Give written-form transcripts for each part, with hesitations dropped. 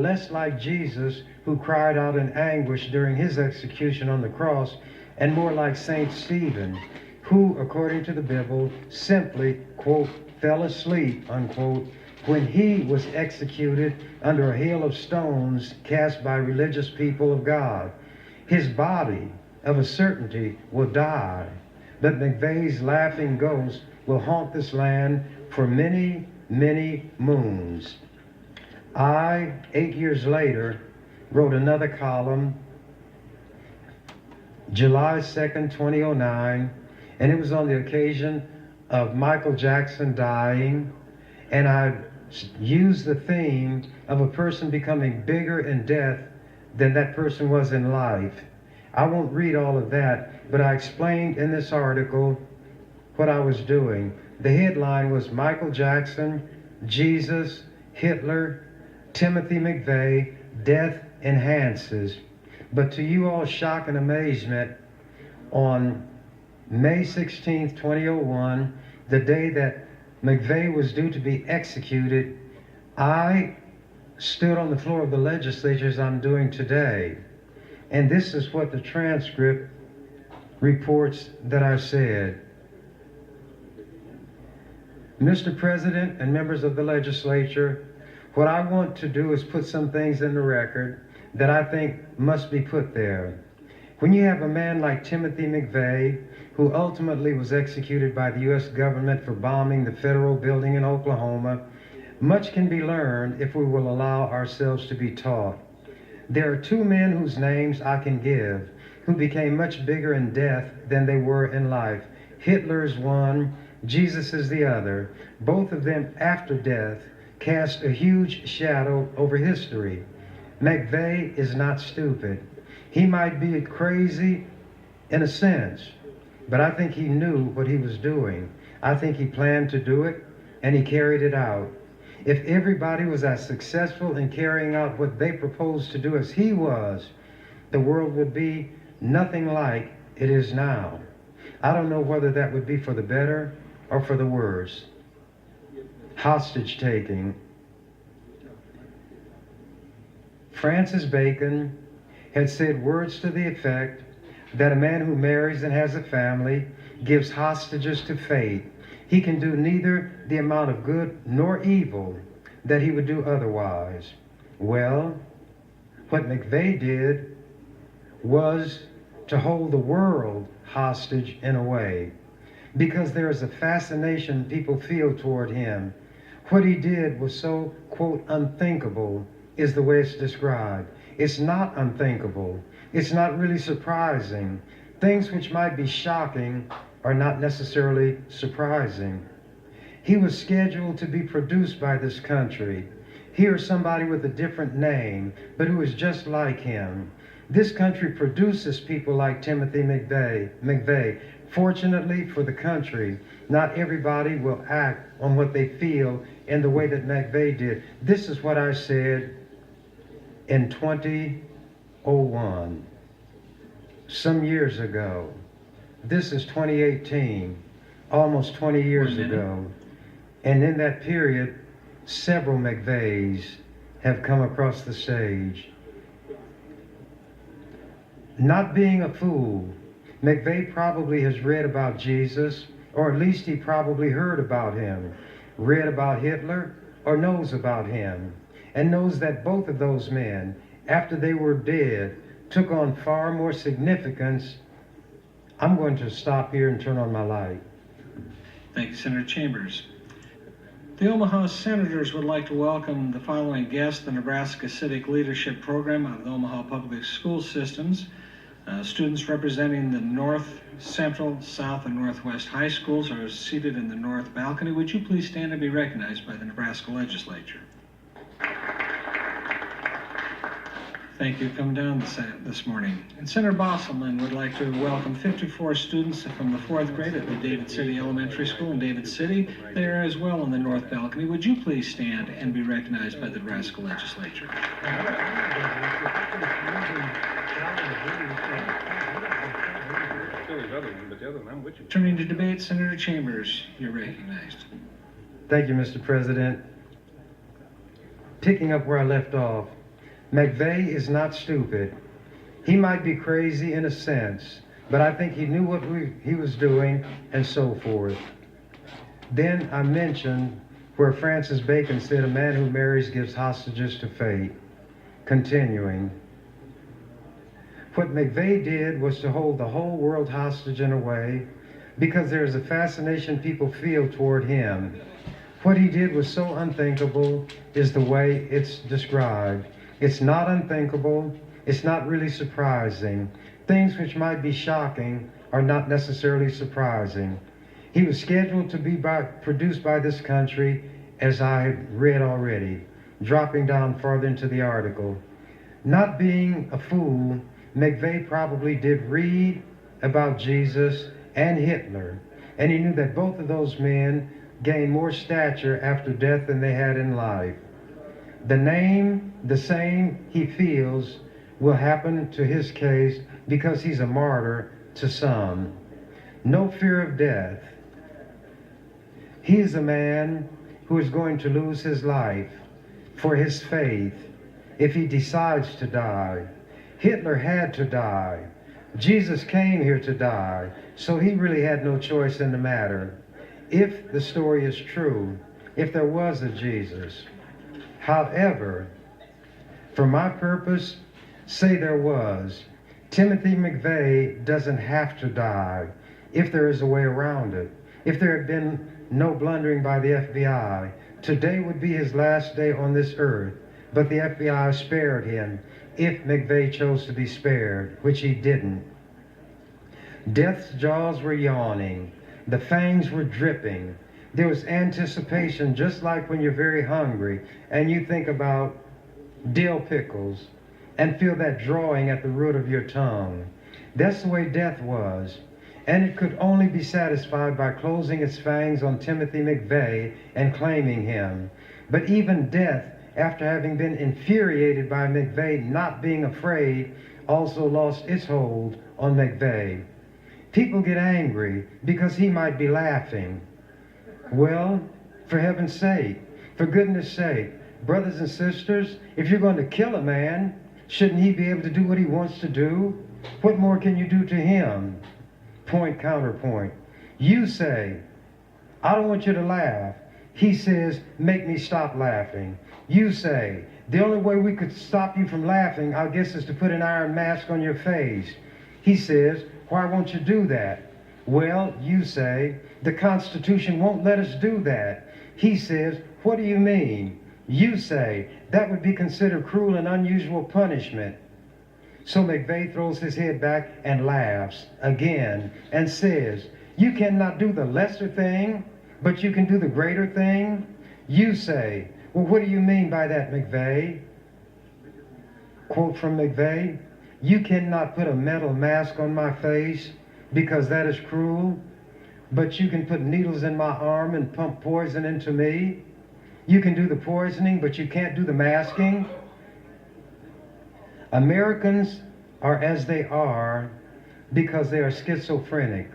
less like Jesus, who cried out in anguish during his execution on the cross, and more like Saint Stephen, who, according to the Bible, simply, quote, fell asleep, unquote, when he was executed under a hail of stones cast by religious people of God. His body, of a certainty, will die, but McVeigh's laughing ghost will haunt this land for many, many moons. I, 8 years later, wrote another column, July 2nd, 2009, and it was on the occasion of Michael Jackson dying, and I used the theme of a person becoming bigger in death than that person was in life. I won't read all of that, but I explained in this article what I was doing. The headline was Michael Jackson, Jesus, Hitler, Timothy McVeigh, Death Enhances. But to you all's shock and amazement, on May 16th, 2001, the day that McVeigh was due to be executed, I stood on the floor of the legislature as I'm doing today. And this is what the transcript reports that I said. Mr. President and members of the legislature, what I want to do is put some things in the record that I think must be put there. When you have a man like Timothy McVeigh, who ultimately was executed by the U.S. government for bombing the federal building in Oklahoma, much can be learned if we will allow ourselves to be taught. There are two men whose names I can give who became much bigger in death than they were in life. Hitler is one, Jesus is the other. Both of them, after death, cast a huge shadow over history. McVeigh is not stupid. He might be crazy in a sense, but I think he knew what he was doing. I think he planned to do it, and he carried it out. If everybody was as successful in carrying out what they proposed to do as he was, the world would be nothing like it is now. I don't know whether that would be for the better or for the worse. Hostage taking. Francis Bacon had said words to the effect that a man who marries and has a family gives hostages to fate. He can do neither the amount of good nor evil that he would do otherwise. Well, what McVeigh did was to hold the world hostage in a way, because there is a fascination people feel toward him. What he did was so, quote, unthinkable, is the way it's described. It's not unthinkable. It's not really surprising. Things which might be shocking are not necessarily surprising. He was scheduled to be produced by this country. Here's somebody with a different name, but who is just like him. This country produces people like Timothy McVeigh. Fortunately for the country, not everybody will act on what they feel in the way that McVeigh did. This is what I said in 2001, some years ago. This is 2018, almost 20 years ago. And in that period, several McVeighs have come across the stage. Not being a fool, McVeigh probably has read about Jesus, or at least he probably heard about him, read about Hitler, or knows about him, and knows that both of those men, after they were dead, took on far more significance. I'm going to stop here and turn on my light. Thank you, Senator Chambers. The Omaha Senators would like to welcome the following guests, the Nebraska Civic Leadership Program out of the Omaha Public School Systems. Students representing the North, Central, South, and Northwest high schools are seated in the north balcony. Would you please stand and be recognized by the Nebraska Legislature? Thank you for coming down this morning. And Senator Bosselman would like to welcome 54 students from the 4th grade at the David City Elementary School in David City. They are as well in the north balcony. Would you please stand and be recognized by the Nebraska Legislature? Turning to debate, Senator Chambers, you're recognized. Thank you, Mr. President. Picking up where I left off, McVeigh is not stupid. He might be crazy in a sense, but I think he knew what he was doing and so forth. Then I mentioned where Francis Bacon said a man who marries gives hostages to fate. Continuing. What McVeigh did was to hold the whole world hostage in a way because there is a fascination people feel toward him. What he did was so unthinkable is the way it's described. It's not unthinkable. It's not really surprising. Things which might be shocking are not necessarily surprising. He was scheduled to be produced by this country, as I had read already, dropping down farther into the article. Not being a fool, McVeigh probably did read about Jesus and Hitler, and he knew that both of those men gained more stature after death than they had in life. The same he feels will happen to his case because he's a martyr to some. No fear of death. He is a man who is going to lose his life for his faith if he decides to die. Hitler had to die. Jesus came here to die, so he really had no choice in the matter. If the story is true, if there was a Jesus. However, for my purpose, say there was. Timothy McVeigh doesn't have to die if there is a way around it. If there had been no blundering by the FBI, today would be his last day on this earth, but the FBI spared him if McVeigh chose to be spared, which he didn't. Death's jaws were yawning. The fangs were dripping. There was anticipation, just like when you're very hungry and you think about dill pickles and feel that drawing at the root of your tongue. That's the way death was. And it could only be satisfied by closing its fangs on Timothy McVeigh and claiming him. But even death, after having been infuriated by McVeigh not being afraid, also lost its hold on McVeigh. People get angry because he might be laughing. Well, for heaven's sake, for goodness sake, brothers and sisters, if you're going to kill a man, shouldn't he be able to do what he wants to do? What more can you do to him? Point, counterpoint. You say, I don't want you to laugh. He says, make me stop laughing. You say, the only way we could stop you from laughing, I guess, is to put an iron mask on your face. He says, why won't you do that? Well, you say, the Constitution won't let us do that. He says, what do you mean? You say, that would be considered cruel and unusual punishment. So McVeigh throws his head back and laughs again and says, you cannot do the lesser thing, but you can do the greater thing? You say, well, what do you mean by that, McVeigh? Quote from McVeigh, you cannot put a metal mask on my face because that is cruel, but you can put needles in my arm and pump poison into me. You can do the poisoning, but you can't do the masking. Americans are as they are because they are schizophrenic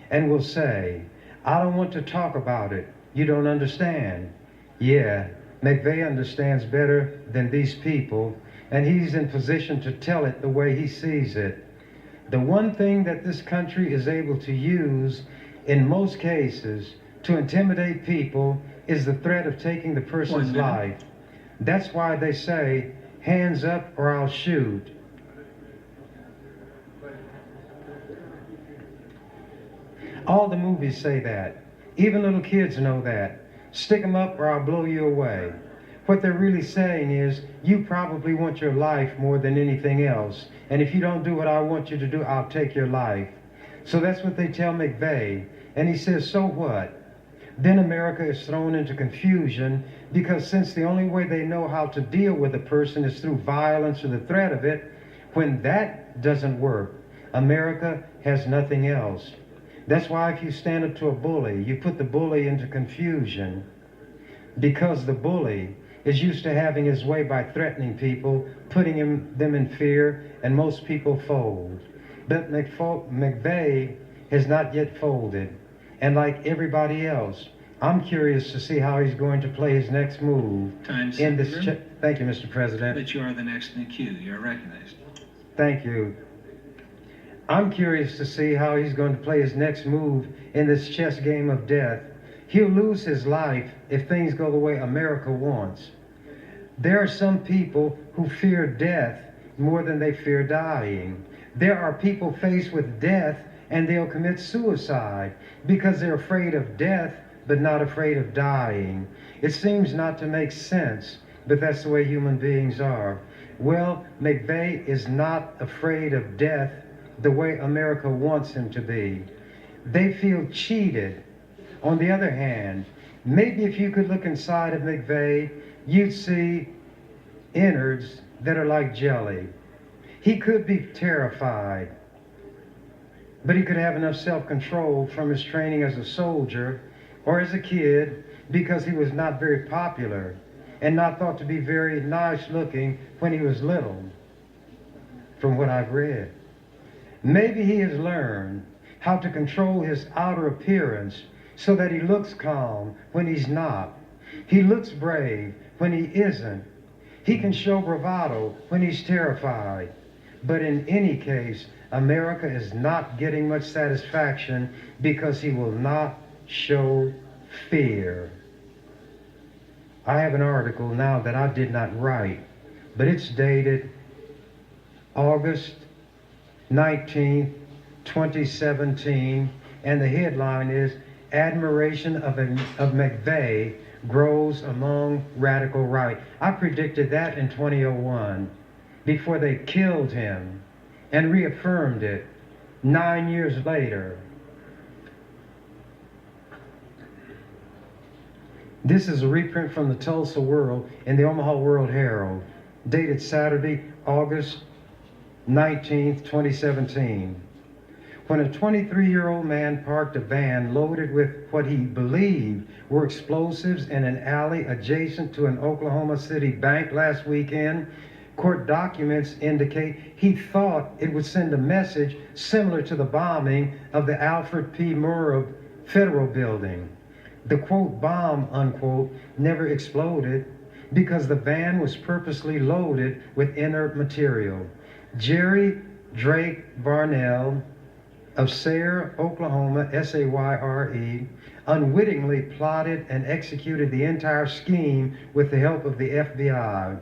and will say, I don't want to talk about it. You don't understand. Yeah, McVeigh understands better than these people, and he's in position to tell it the way he sees it. The one thing that this country is able to use in most cases to intimidate people is the threat of taking the person's life. That's why they say, hands up or I'll shoot. All the movies say that. Even little kids know that. Stick 'em up or I'll blow you away. What they're really saying is, you probably want your life more than anything else. And if you don't do what I want you to do, I'll take your life. So that's what they tell McVeigh. And he says, so what? Then America is thrown into confusion because since the only way they know how to deal with a person is through violence or the threat of it, when that doesn't work, America has nothing else. That's why if you stand up to a bully, you put the bully into confusion because the bully is used to having his way by threatening people, putting them in fear, and most people fold. But McVeigh has not yet folded. And like everybody else, I'm curious to see how he's going to play his next move Time, in this. Senator. Thank you, Mr. President. But you are the next in the queue. You are recognized. Thank you. I'm curious to see how he's going to play his next move in this chess game of death. He'll lose his life if things go the way America wants. There are some people who fear death more than they fear dying. There are people faced with death and they'll commit suicide because they're afraid of death but not afraid of dying. It seems not to make sense, but that's the way human beings are. Well, McVeigh is not afraid of death the way America wants him to be. They feel cheated. On the other hand, maybe if you could look inside of McVeigh, you'd see innards that are like jelly. He could be terrified, but he could have enough self-control from his training as a soldier or as a kid, because he was not very popular and not thought to be very nice looking when he was little, from what I've read. Maybe he has learned how to control his outer appearance so that he looks calm when he's not. He looks brave when he isn't. He can show bravado when he's terrified. But in any case, America is not getting much satisfaction because he will not show fear. I have an article now that I did not write, but it's dated August 19th, 2017, and the headline is Admiration of McVeigh Grows Among Radical Right. I predicted that in 2001 before they killed him and reaffirmed it 9 years later. This is a reprint from the Tulsa World and the Omaha World Herald, dated Saturday, August 19th, 2017. When a 23-year-old man parked a van loaded with what he believed were explosives in an alley adjacent to an Oklahoma City bank last weekend, court documents indicate he thought it would send a message similar to the bombing of the Alfred P. Murrah Federal Building. The quote bomb, unquote, never exploded because the van was purposely loaded with inert material. Jerry Drake Varnell of Sayre, Oklahoma, S-A-Y-R-E, unwittingly plotted and executed the entire scheme with the help of the FBI.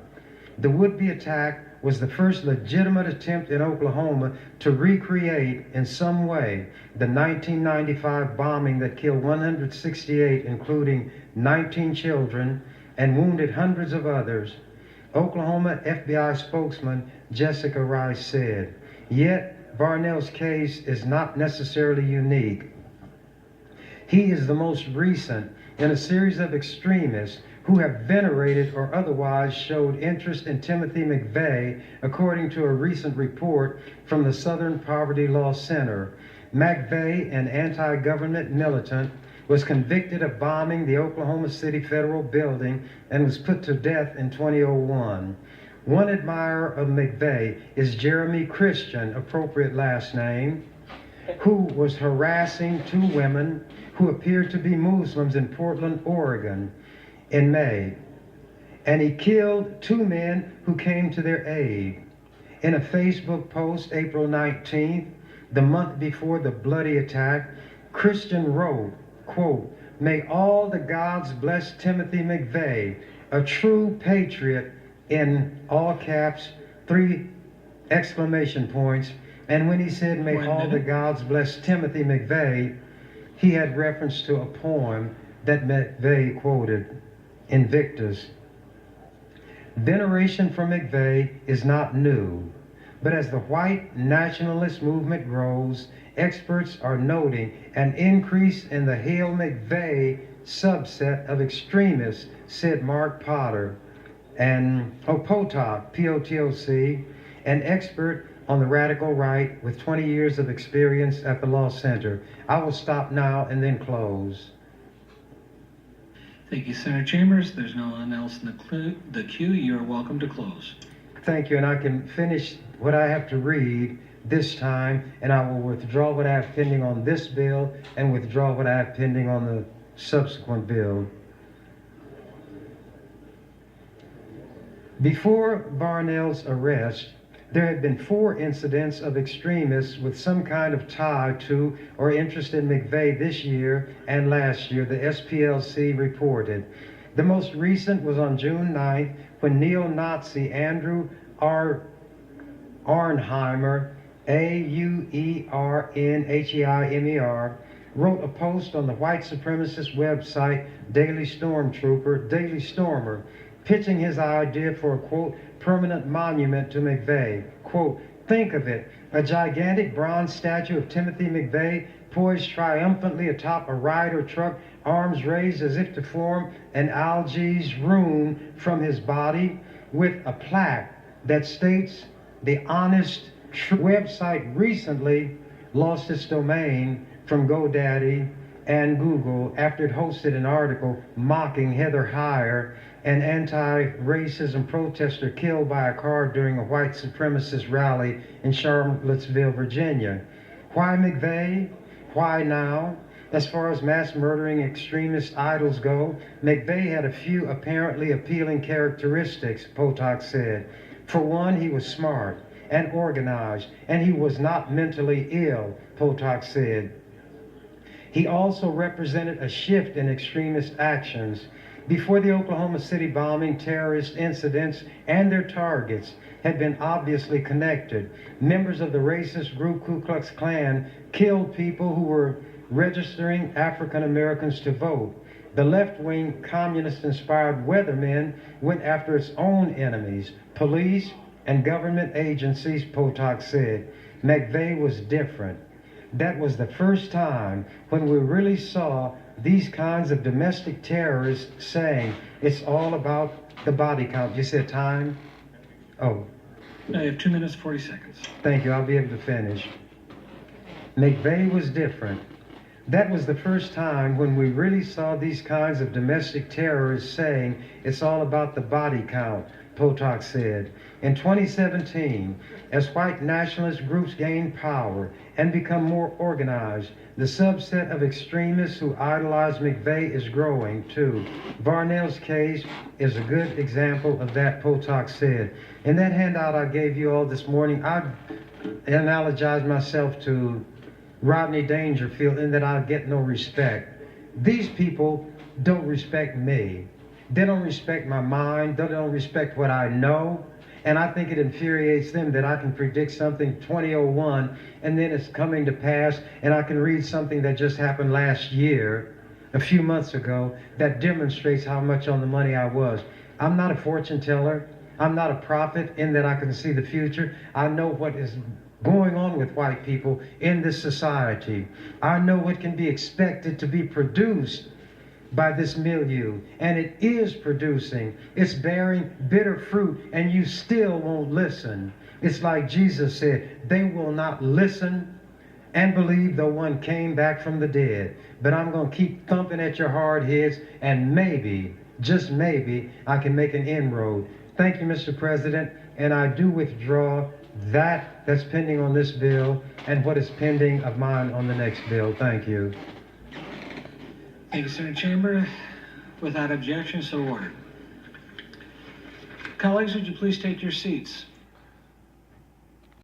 The would-be attack was the first legitimate attempt in Oklahoma to recreate in some way the 1995 bombing that killed 168, including 19 children, and wounded hundreds of others. Oklahoma FBI spokesman Jessica Rice said, yet Varnell's case is not necessarily unique. He is the most recent in a series of extremists who have venerated or otherwise showed interest in Timothy McVeigh, according to a recent report from the Southern Poverty Law Center. McVeigh, an anti-government militant, was convicted of bombing the Oklahoma City Federal Building and was put to death in 2001. One admirer of McVeigh is Jeremy Christian, appropriate last name, who was harassing two women who appeared to be Muslims in Portland, Oregon in May. And he killed two men who came to their aid. In a Facebook post, April 19th, the month before the bloody attack, Christian wrote, quote, "May all the gods bless Timothy McVeigh, a true patriot," in all caps, 3 exclamation points. And when he said, "May all the gods bless Timothy McVeigh," he had reference to a poem that McVeigh quoted, Invictus. Veneration for McVeigh is not new, but as the white nationalist movement grows, experts are noting an increase in the Hail McVeigh subset of extremists, said Mark Potter, and Potok, P-O-T-O-C, an expert on the radical right with 20 years of experience at the Law Center. I will stop now and then close. Thank you, Senator Chambers. There's no one else in the queue. You're welcome to close. Thank you, and I can finish what I have to read this time, and I will withdraw what I have pending on this bill and withdraw what I have pending on the subsequent bill. Before Varnell's arrest, there had been 4 incidents of extremists with some kind of tie to or interest in McVeigh this year and last year, the SPLC reported. The most recent was on June 9th when neo-Nazi Andrew Arnheimer, Aurnheimer, wrote a post on the white supremacist website Daily Stormer, pitching his idea for a, quote, permanent monument to McVeigh. Quote, think of it, a gigantic bronze statue of Timothy McVeigh poised triumphantly atop a Ryder truck, arms raised as if to form an algae's rune from his body, with a plaque that states the honest website recently lost its domain from GoDaddy and Google after it hosted an article mocking Heather Heyer, an anti-racism protester killed by a car during a white supremacist rally in Charlottesville, Virginia. Why McVeigh? Why now? As far as mass murdering extremist idols go, McVeigh had a few apparently appealing characteristics, Potok said. For one, he was smart and organized, and he was not mentally ill, Potok said. He also represented a shift in extremist actions. Before the Oklahoma City bombing, terrorist incidents and their targets had been obviously connected. Members of the racist group Ku Klux Klan killed people who were registering African Americans to vote. The left-wing communist-inspired weathermen went after its own enemies, police and government agencies, Potok said. McVeigh was different. That was the first time when we really saw these kinds of domestic terrorists saying it's all about the body count. You said time? Oh. Now you have 2 minutes, 40 seconds. Thank you, I'll be able to finish. McVeigh was different. That was the first time when we really saw these kinds of domestic terrorists saying it's all about the body count, Potok said. In 2017, as white nationalist groups gain power and become more organized, the subset of extremists who idolize McVeigh is growing too. Varnell's case is a good example of that, Potok said. In that handout I gave you all this morning, I analogized myself to Rodney Dangerfield in that I get no respect. These people don't respect me. They don't respect my mind. They don't respect what I know. And I think it infuriates them that I can predict something 2001 and then it's coming to pass, and I can read something that just happened last year, a few months ago, that demonstrates how much on the money I was. I'm not a fortune teller. I'm not a prophet in that I can see the future. I know what is going on with white people in this society. I know what can be expected to be produced by this milieu, and it is producing. It's bearing bitter fruit, and you still won't listen. It's like Jesus said, they will not listen and believe though one came back from the dead. But I'm going to keep thumping at your hard heads, and maybe, just maybe, I can make an inroad. Thank you, Mr. President, and I do withdraw that's pending on this bill and what is pending of mine on the next bill. Thank you. Thank you, Senator Chamber. Without objection, so ordered. Colleagues, would you please take your seats?